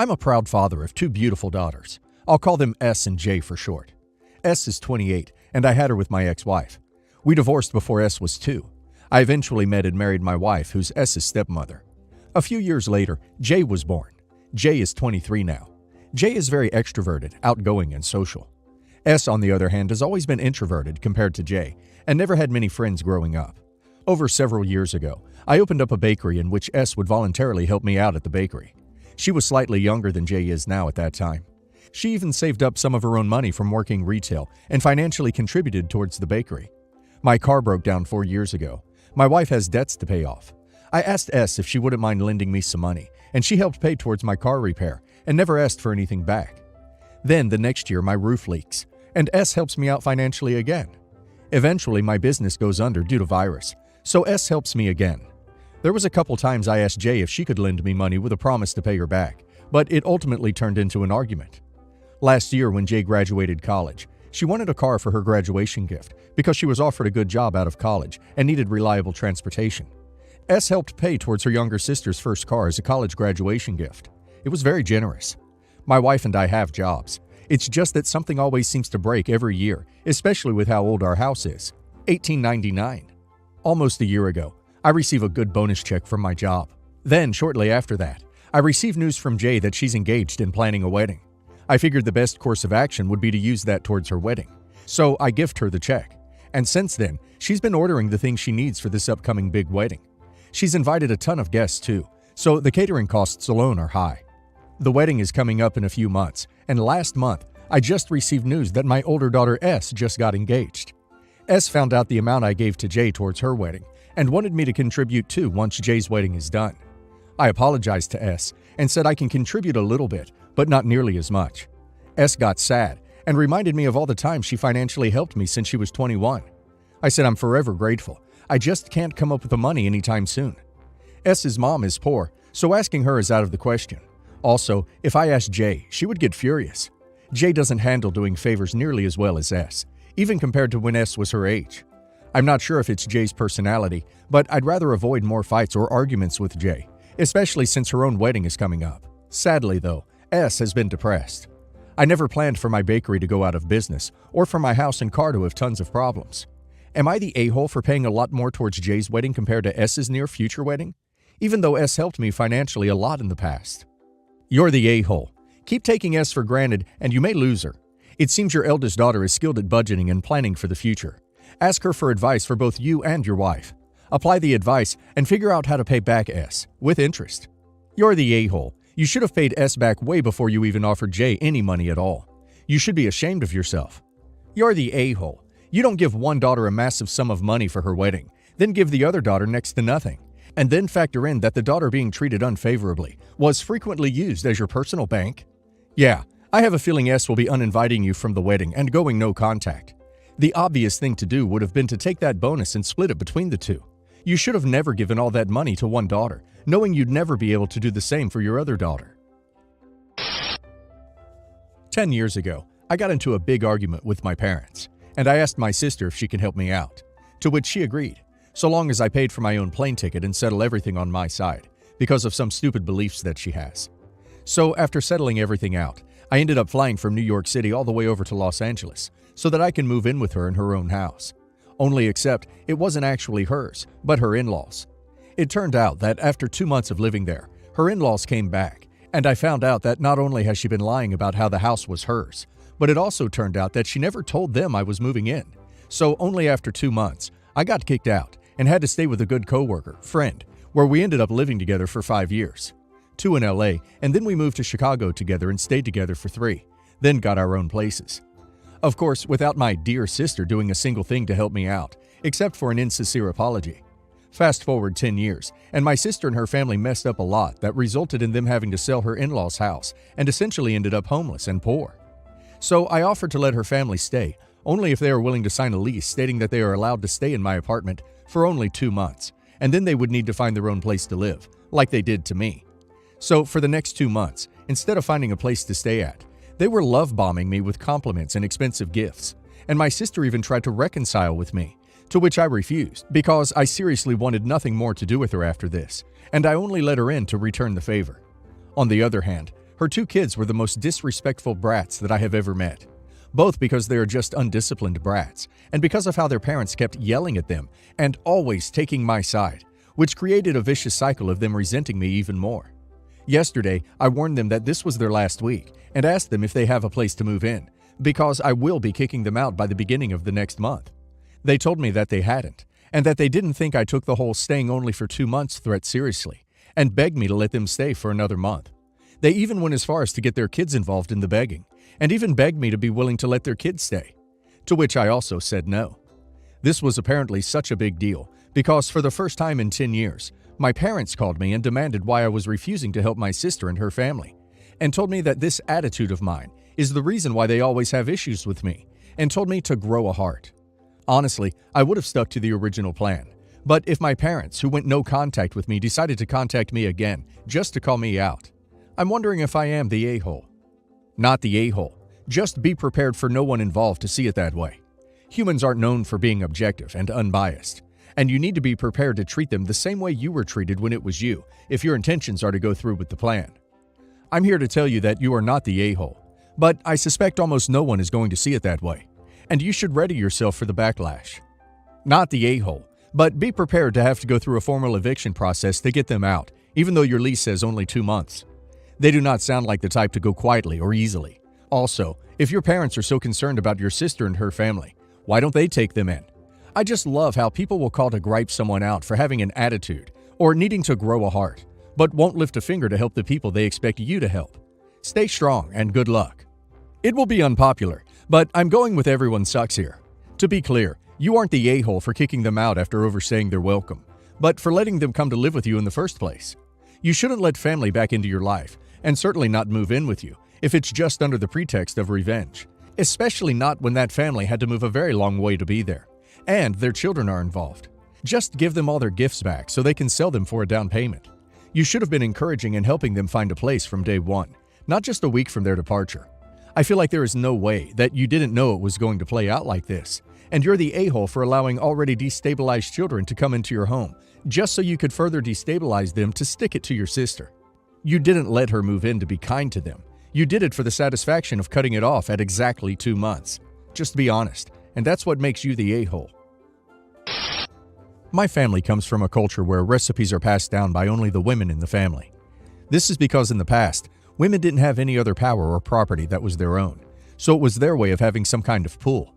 I'm a proud father of two beautiful daughters. I'll call them S and J for short. S is 28, and I had her with my ex-wife. We divorced before S was 2. I eventually met and married my wife, who's S's stepmother. A few years later, J was born. J is 23 now. J is very extroverted, outgoing, and social. S, on the other hand, has always been introverted compared to J, and never had many friends growing up. Over several years ago, I opened up a bakery in which S would voluntarily help me out at the bakery. She was slightly younger than J is now at that time. She even saved up some of her own money from working retail and financially contributed towards the bakery. My car broke down 4 years ago. My wife has debts to pay off. I asked S if she wouldn't mind lending me some money, and she helped pay towards my car repair and never asked for anything back. Then the next year my roof leaks, and S helps me out financially again. Eventually my business goes under due to virus, so S helps me again. There was a couple times I asked J if she could lend me money with a promise to pay her back, but it ultimately turned into an argument. Last year when J graduated college, she wanted a car for her graduation gift because she was offered a good job out of college and needed reliable transportation. S helped pay towards her younger sister's first car as a college graduation gift. It was very generous. My wife and I have jobs. It's just that something always seems to break every year, especially with how old our house is. 1899. Almost a year ago, I receive a good bonus check from my job. Then, shortly after that, I receive news from J that she's engaged and planning a wedding. I figured the best course of action would be to use that towards her wedding. So I gift her the check. And since then, she's been ordering the things she needs for this upcoming big wedding. She's invited a ton of guests too, so the catering costs alone are high. The wedding is coming up in a few months, and last month, I just received news that my older daughter S just got engaged. S found out the amount I gave to J towards her wedding and wanted me to contribute too once J's wedding is done. I apologized to S and said I can contribute a little bit, but not nearly as much. S got sad and reminded me of all the time she financially helped me since she was 21. I said I'm forever grateful. I just can't come up with the money anytime soon. S's mom is poor, so asking her is out of the question. Also, if I asked J, she would get furious. J doesn't handle doing favors nearly as well as S, even compared to when S was her age. I'm not sure if it's J's personality, but I'd rather avoid more fights or arguments with J, especially since her own wedding is coming up. Sadly though, S has been depressed. I never planned for my bakery to go out of business or for my house and car to have tons of problems. Am I the a-hole for paying a lot more towards J's wedding compared to S's near future wedding? Even though S helped me financially a lot in the past. You're the a-hole. Keep taking S for granted and you may lose her. It seems your eldest daughter is skilled at budgeting and planning for the future. Ask her for advice for both you and your wife. Apply the advice and figure out how to pay back S, with interest. You're the a-hole. You should have paid S back way before you even offered J any money at all. You should be ashamed of yourself. You're the a-hole. You don't give one daughter a massive sum of money for her wedding, then give the other daughter next to nothing, and then factor in that the daughter being treated unfavorably was frequently used as your personal bank. Yeah, I have a feeling S will be uninviting you from the wedding and going no contact. The obvious thing to do would have been to take that bonus and split it between the two. You should have never given all that money to one daughter, knowing you'd never be able to do the same for your other daughter. 10 years ago, I got into a big argument with my parents, and I asked my sister if she can help me out, to which she agreed, so long as I paid for my own plane ticket and settle everything on my side, because of some stupid beliefs that she has. So after settling everything out, I ended up flying from New York City all the way over to Los Angeles so that I can move in with her in her own house. Only except it wasn't actually hers, but her in-laws. It turned out that after 2 months of living there, her in-laws came back, and I found out that not only has she been lying about how the house was hers, but it also turned out that she never told them I was moving in. So only after 2 months, I got kicked out and had to stay with a good coworker, friend, where we ended up living together for 5 years. 2 in LA, and then we moved to Chicago together and stayed together for 3, then got our own places. Of course, without my dear sister doing a single thing to help me out, except for an insincere apology. Fast forward 10 years, and my sister and her family messed up a lot that resulted in them having to sell her in-laws' house and essentially ended up homeless and poor. So I offered to let her family stay, only if they are willing to sign a lease stating that they are allowed to stay in my apartment for only 2 months, and then they would need to find their own place to live, like they did to me. So for the next 2 months, instead of finding a place to stay at, they were love-bombing me with compliments and expensive gifts, and my sister even tried to reconcile with me, to which I refused because I seriously wanted nothing more to do with her after this, and I only let her in to return the favor. On the other hand, Her 2 kids were the most disrespectful brats that I have ever met. Both because they are just undisciplined brats, and because of how their parents kept yelling at them and always taking my side, which created a vicious cycle of them resenting me even more. Yesterday, I warned them that this was their last week and asked them if they have a place to move in, because I will be kicking them out by the beginning of the next month. They told me that they hadn't, and that they didn't think I took the whole staying only for 2 months threat seriously, and begged me to let them stay for another month. They even went as far as to get their kids involved in the begging, and even begged me to be willing to let their kids stay, to which I also said no. This was apparently such a big deal, because for the first time in 10 years, my parents called me and demanded why I was refusing to help my sister and her family, and told me that this attitude of mine is the reason why they always have issues with me, and told me to grow a heart. Honestly, I would have stuck to the original plan, but if my parents, who went no contact with me, decided to contact me again just to call me out, I'm wondering if I am the a-hole. Not the a-hole. Just be prepared for no one involved to see it that way. Humans aren't known for being objective and unbiased, and you need to be prepared to treat them the same way you were treated when it was you, if your intentions are to go through with the plan. I'm here to tell you that you are not the a-hole, but I suspect almost no one is going to see it that way, and you should ready yourself for the backlash. Not the a-hole, but be prepared to have to go through a formal eviction process to get them out, even though your lease says only 2 months. They do not sound like the type to go quietly or easily. Also, if your parents are so concerned about your sister and her family, why don't they take them in? I just love how people will call to gripe someone out for having an attitude or needing to grow a heart, but won't lift a finger to help the people they expect you to help. Stay strong and good luck. It will be unpopular, but I'm going with everyone sucks here. To be clear, you aren't the a-hole for kicking them out after overstaying their welcome, but for letting them come to live with you in the first place. You shouldn't let family back into your life, and certainly not move in with you if it's just under the pretext of revenge, especially not when that family had to move a very long way to be there, and their children are involved. Just give them all their gifts back so they can sell them for a down payment. You should have been encouraging and helping them find a place from day one, not just a week from their departure. I feel like there is no way that you didn't know it was going to play out like this, and you're the a-hole for allowing already destabilized children to come into your home, just so you could further destabilize them to stick it to your sister. You didn't let her move in to be kind to them. You did it for the satisfaction of cutting it off at exactly 2 months. Just be honest, and that's what makes you the a-hole. My family comes from a culture where recipes are passed down by only the women in the family. This is because in the past, women didn't have any other power or property that was their own, so it was their way of having some kind of pull.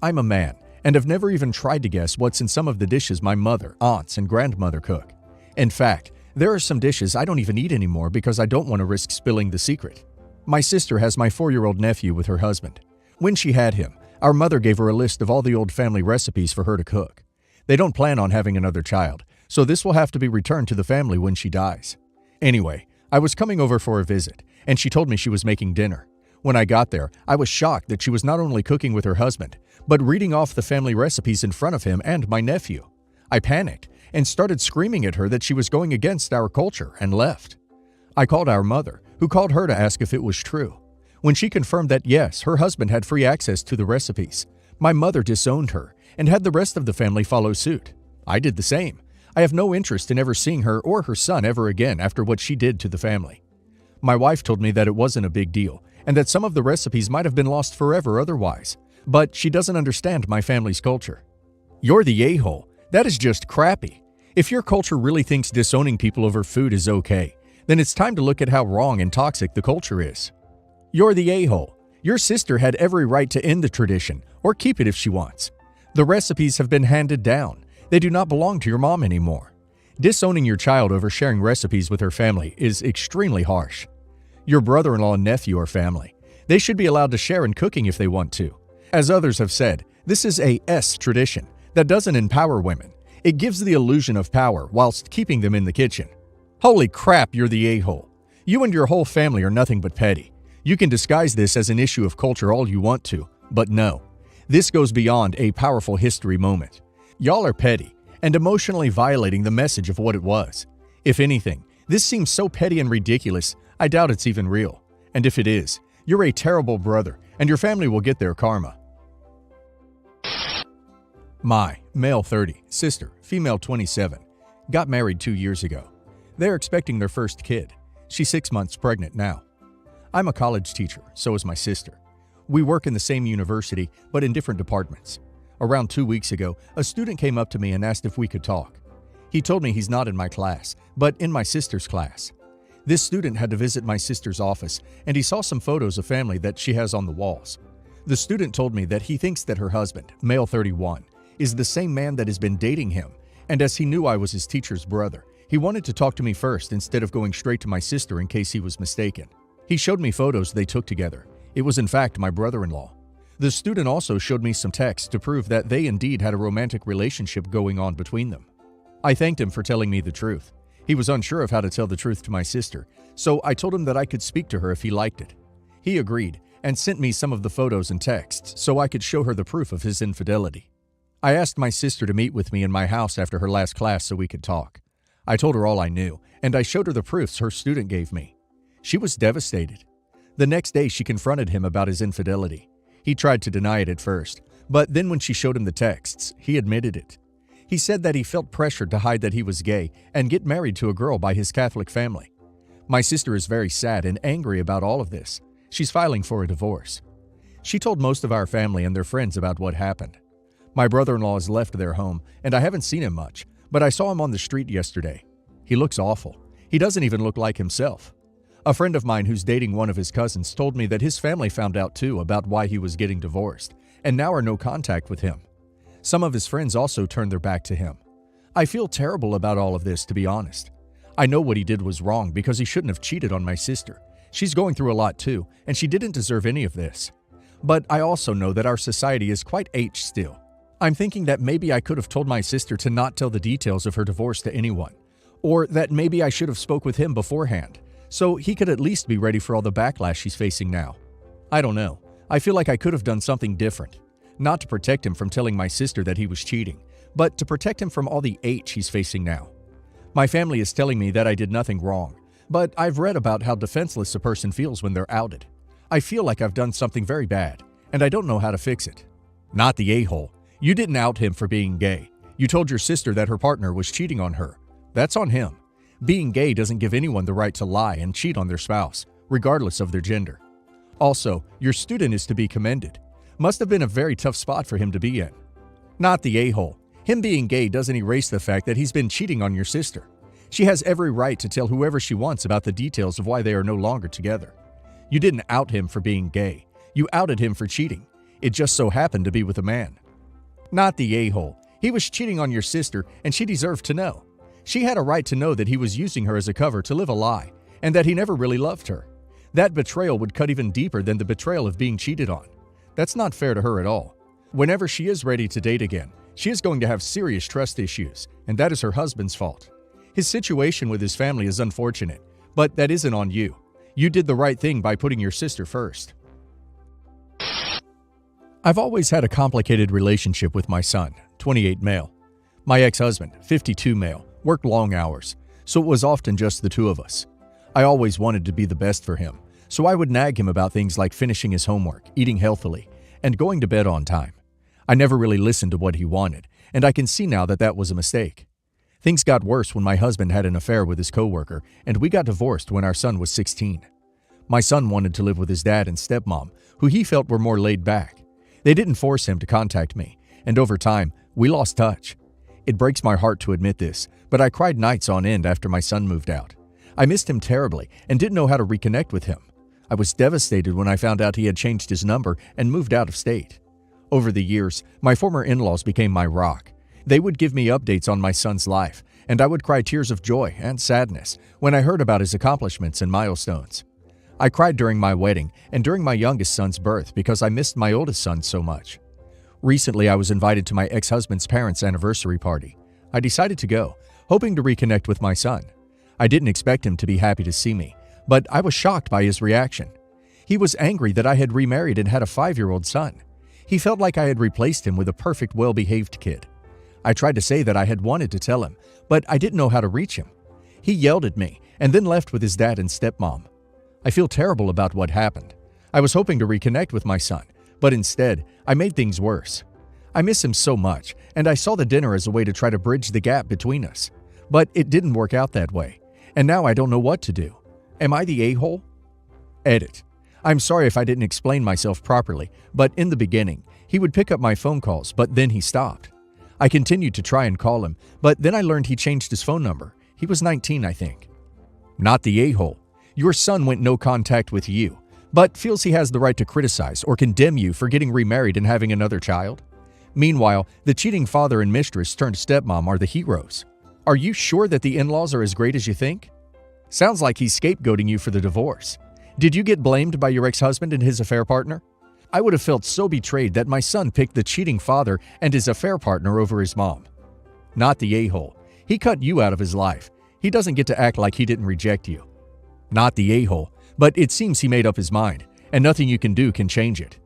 I'm a man, and have never even tried to guess what's in some of the dishes my mother, aunts, and grandmother cook. In fact, there are some dishes I don't even eat anymore because I don't want to risk spilling the secret. My sister has my 4-year-old nephew with her husband. When she had him, our mother gave her a list of all the old family recipes for her to cook. They don't plan on having another child, so this will have to be returned to the family when she dies. Anyway, I was coming over for a visit, and she told me she was making dinner. When I got there, I was shocked that she was not only cooking with her husband, but reading off the family recipes in front of him and my nephew. I panicked and started screaming at her that she was going against our culture and left. I called our mother, who called her to ask if it was true. When she confirmed that yes, her husband had free access to the recipes, my mother disowned her and had the rest of the family follow suit. I did the same. I have no interest in ever seeing her or her son ever again after what she did to the family. My wife told me that it wasn't a big deal and that some of the recipes might have been lost forever otherwise, but she doesn't understand my family's culture. You're the a-hole. That is just crappy. If your culture really thinks disowning people over food is okay, then it's time to look at how wrong and toxic the culture is. You're the a-hole. Your sister had every right to end the tradition, or keep it if she wants. The recipes have been handed down. They do not belong to your mom anymore. Disowning your child over sharing recipes with her family is extremely harsh. Your brother-in-law and nephew are family. They should be allowed to share in cooking if they want to. As others have said, this is a S tradition that doesn't empower women. It gives the illusion of power whilst keeping them in the kitchen. Holy crap, you're the a-hole. You and your whole family are nothing but petty. You can disguise this as an issue of culture all you want to, but no. This goes beyond a powerful history moment. Y'all are petty and emotionally violating the message of what it was. If anything, this seems so petty and ridiculous, I doubt it's even real. And if it is, you're a terrible brother, and your family will get their karma. Male 30, sister, female 27, got married 2 years ago. They're expecting their first kid. She's 6 months pregnant now. I'm a college teacher, so is my sister. We work in the same university, but in different departments. Around 2 weeks ago, a student came up to me and asked if we could talk. He told me he's not in my class, but in my sister's class. This student had to visit my sister's office, and he saw some photos of family that she has on the walls. The student told me that he thinks that her husband, male 31, is the same man that has been dating him, and as he knew I was his teacher's brother, he wanted to talk to me first instead of going straight to my sister in case he was mistaken. He showed me photos they took together. It was in fact my brother-in-law. The student also showed me some texts to prove that they indeed had a romantic relationship going on between them. I thanked him for telling me the truth. He was unsure of how to tell the truth to my sister, so I told him that I could speak to her if he liked it. He agreed and sent me some of the photos and texts so I could show her the proof of his infidelity. I asked my sister to meet with me in my house after her last class so we could talk. I told her all I knew, and I showed her the proofs her student gave me. She was devastated. The next day, she confronted him about his infidelity. He tried to deny it at first, but then when she showed him the texts, he admitted it. He said that he felt pressured to hide that he was gay and get married to a girl by his Catholic family. My sister is very sad and angry about all of this. She's filing for a divorce. She told most of our family and their friends about what happened. My brother-in-law has left their home, and I haven't seen him much, but I saw him on the street yesterday. He looks awful. He doesn't even look like himself. A friend of mine who's dating one of his cousins told me that his family found out too about why he was getting divorced, and now are no contact with him. Some of his friends also turned their back to him. I feel terrible about all of this, to be honest. I know what he did was wrong because he shouldn't have cheated on my sister. She's going through a lot too, and she didn't deserve any of this. But I also know that our society is quite H still. I'm thinking that maybe I could have told my sister to not tell the details of her divorce to anyone, or that maybe I should have spoke with him beforehand, so he could at least be ready for all the backlash she's facing now. I don't know. I feel like I could have done something different. Not to protect him from telling my sister that he was cheating, but to protect him from all the H he's facing now. My family is telling me that I did nothing wrong, but I've read about how defenseless a person feels when they're outed. I feel like I've done something very bad, and I don't know how to fix it. Not the a-hole. You didn't out him for being gay. You told your sister that her partner was cheating on her. That's on him. Being gay doesn't give anyone the right to lie and cheat on their spouse, regardless of their gender. Also, your student is to be commended. Must have been a very tough spot for him to be in. Not the a-hole. Him being gay doesn't erase the fact that he's been cheating on your sister. She has every right to tell whoever she wants about the details of why they are no longer together. You didn't out him for being gay. You outed him for cheating. It just so happened to be with a man. Not the a-hole. He was cheating on your sister, and she deserved to know. She had a right to know that he was using her as a cover to live a lie, and that he never really loved her. That betrayal would cut even deeper than the betrayal of being cheated on. That's not fair to her at all. Whenever she is ready to date again, she is going to have serious trust issues, and that is her husband's fault. His situation with his family is unfortunate, but that isn't on you. You did the right thing by putting your sister first. I've always had a complicated relationship with my son, 28 male. My ex-husband, 52 male, worked long hours, so it was often just the two of us. I always wanted to be the best for him, so I would nag him about things like finishing his homework, eating healthily, and going to bed on time. I never really listened to what he wanted, and I can see now that that was a mistake. Things got worse when my husband had an affair with his coworker, and we got divorced when our son was 16. My son wanted to live with his dad and stepmom, who he felt were more laid back. They didn't force him to contact me, and over time, we lost touch. It breaks my heart to admit this, but I cried nights on end after my son moved out. I missed him terribly and didn't know how to reconnect with him. I was devastated when I found out he had changed his number and moved out of state. Over the years, my former in-laws became my rock. They would give me updates on my son's life, and I would cry tears of joy and sadness when I heard about his accomplishments and milestones. I cried during my wedding and during my youngest son's birth because I missed my oldest son so much. Recently, I was invited to my ex-husband's parents' anniversary party. I decided to go, hoping to reconnect with my son. I didn't expect him to be happy to see me, but I was shocked by his reaction. He was angry that I had remarried and had a 5-year-old son. He felt like I had replaced him with a perfect, well-behaved kid. I tried to say that I had wanted to tell him, but I didn't know how to reach him. He yelled at me and then left with his dad and stepmom. I feel terrible about what happened. I was hoping to reconnect with my son, but instead, I made things worse. I miss him so much, and I saw the dinner as a way to try to bridge the gap between us. But it didn't work out that way, and now I don't know what to do. Am I the a-hole? Edit. I'm sorry if I didn't explain myself properly, but in the beginning, he would pick up my phone calls, but then he stopped. I continued to try and call him, but then I learned he changed his phone number. He was 19, I think. Not the a-hole. Your son went no contact with you, but feels he has the right to criticize or condemn you for getting remarried and having another child. Meanwhile, the cheating father and mistress turned stepmom are the heroes. Are you sure that the in-laws are as great as you think? Sounds like he's scapegoating you for the divorce. Did you get blamed by your ex-husband and his affair partner? I would have felt so betrayed that my son picked the cheating father and his affair partner over his mom. Not the a-hole. He cut you out of his life. He doesn't get to act like he didn't reject you. Not the a-hole, but it seems he made up his mind, and nothing you can do can change it.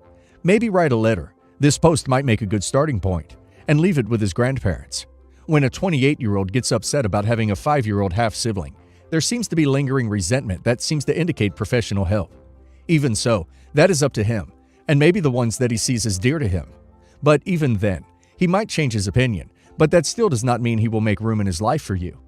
Maybe write a letter. This post might make a good starting point, and leave it with his grandparents. When a 28-year-old gets upset about having a 5-year-old half-sibling, there seems to be lingering resentment that seems to indicate professional help. Even so, that is up to him, and maybe the ones that he sees as dear to him. But even then, he might change his opinion, but that still does not mean he will make room in his life for you.